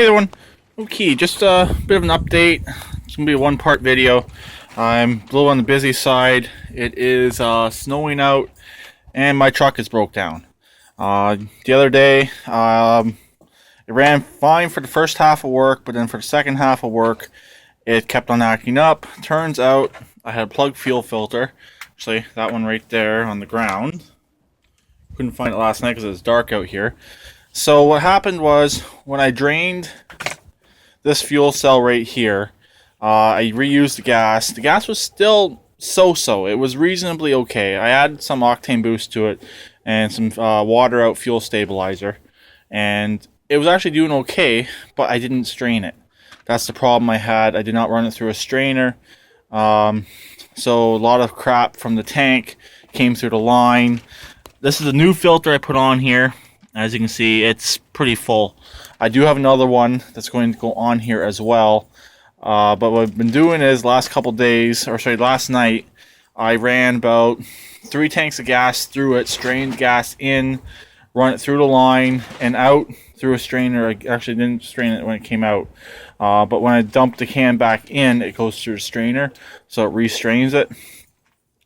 Hey everyone. Okay, just a bit of an update. It's gonna be a one-part video. I'm a little on the busy side. It is snowing out, and my truck is broke down. The other day, it ran fine for the first half of work, but then for the second half of work, it kept on acting up. Turns out I had a plug fuel filter. Actually, that one right there on the ground. Couldn't find it last night because it was dark out here. So what happened was, when I drained this fuel cell right here, I reused the gas. The gas was still so-so. It was reasonably okay. I added some octane boost to it and some water out fuel stabilizer, and it was actually doing okay, but I didn't strain it. That's the problem I had. I did not run it through a strainer, so a lot of crap from the tank came through the line. This is a new filter I put on here. As you can see, it's pretty full. I do have another one that's going to go on here as well. But what I've been doing is, last night, I ran about 3 tanks of gas through it, strained gas in, run it through the line and out through a strainer. I actually didn't strain it when it came out. But when I dump the can back in, it goes through the strainer, so it restrains it.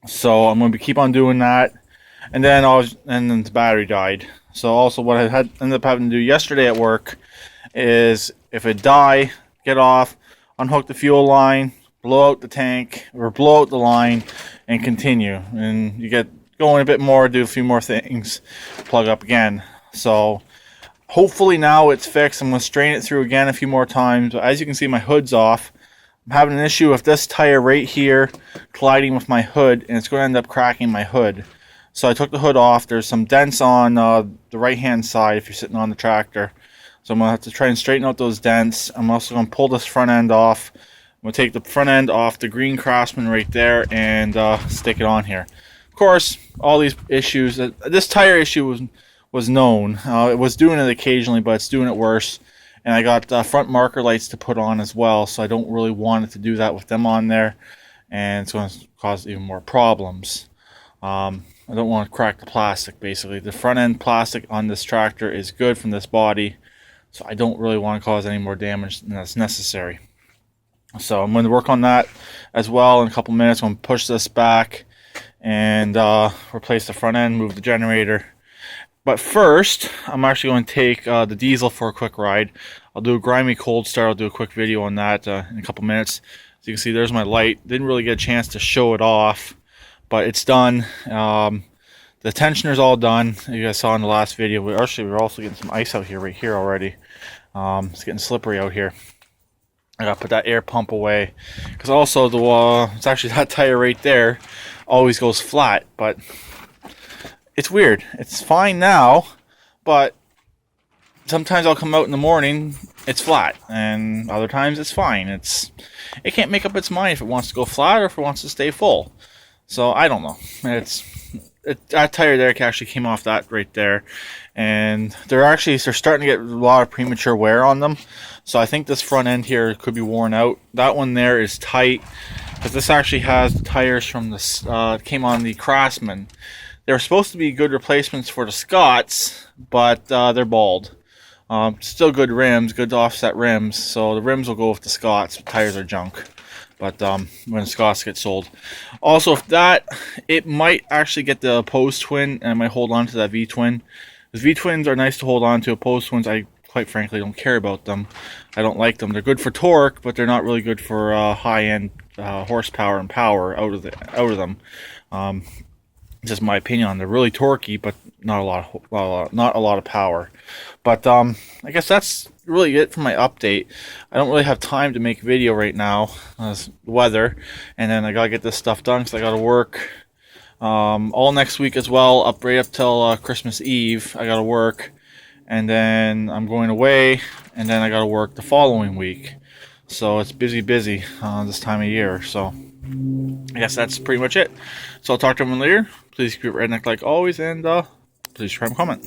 So I'm going to keep on doing that. And then the battery died. So also what I ended up having to do yesterday at work is, if it die, get off, unhook the fuel line, blow out the tank, or blow out the line, and continue. And you get going a bit more, do a few more things, plug up again. So hopefully now it's fixed. I'm going to strain it through again a few more times. But as you can see, my hood's off. I'm having an issue with this tire right here colliding with my hood, and it's going to end up cracking my hood. So I took the hood off. There's some dents on the right hand side if you're sitting on the tractor. So I'm going to have to try and straighten out those dents. I'm also going to pull this front end off. I'm going to take the front end off the green Craftsman right there and stick it on here. Of course, all these issues, this tire issue was known. It was doing it occasionally, but it's doing it worse. And I got front marker lights to put on as well, so I don't really want it to do that with them on there. And it's going to cause even more problems. I don't want to crack the plastic, basically. The front end plastic on this tractor is good from this body, so I don't really want to cause any more damage than that's necessary. So I'm going to work on that as well in a couple minutes. I'm going to push this back and replace the front end, move the generator. But first, I'm actually going to take the diesel for a quick ride. I'll do a grimy cold start. I'll do a quick video on that in a couple minutes. As you can see, there's my light. Didn't really get a chance to show it off, but it's done. The tensioner's all done. You guys saw in the last video. We're also getting some ice out here, right here already. It's getting slippery out here. I gotta put that air pump away, because also it's actually that tire right there always goes flat, but it's weird. It's fine now, but sometimes I'll come out in the morning, it's flat, and other times it's fine. It can't make up its mind if it wants to go flat or if it wants to stay full. So I don't know. That tire there actually came off that right there, and they're starting to get a lot of premature wear on them. So I think this front end here could be worn out. That one there is tight, because this actually has the tires from the came on the Craftsman. They're supposed to be good replacements for the Scots, but they're bald. Still good rims, good offset rims. So the rims will go with the Scots. The tires are junk. But when the Scots get sold. Also, if it might actually get the opposed twin, and I might hold on to that V-twin. Because V-twins are nice to hold on to. Opposed twins, I quite frankly don't care about them. I don't like them. They're good for torque, but they're not really good for high-end horsepower and power out of them. Just my opinion on them. They're really torquey, but not a lot of power. But I guess that's really it for my update. I don't really have time to make a video right now. The weather, and then I gotta get this stuff done because I gotta work all next week as well, right up till Christmas Eve. I gotta work, and then I'm going away, and then I gotta work the following week. So it's busy this time of year. So I guess that's pretty much it. So I'll talk to everyone later. Please keep it redneck like always, and please try and comment.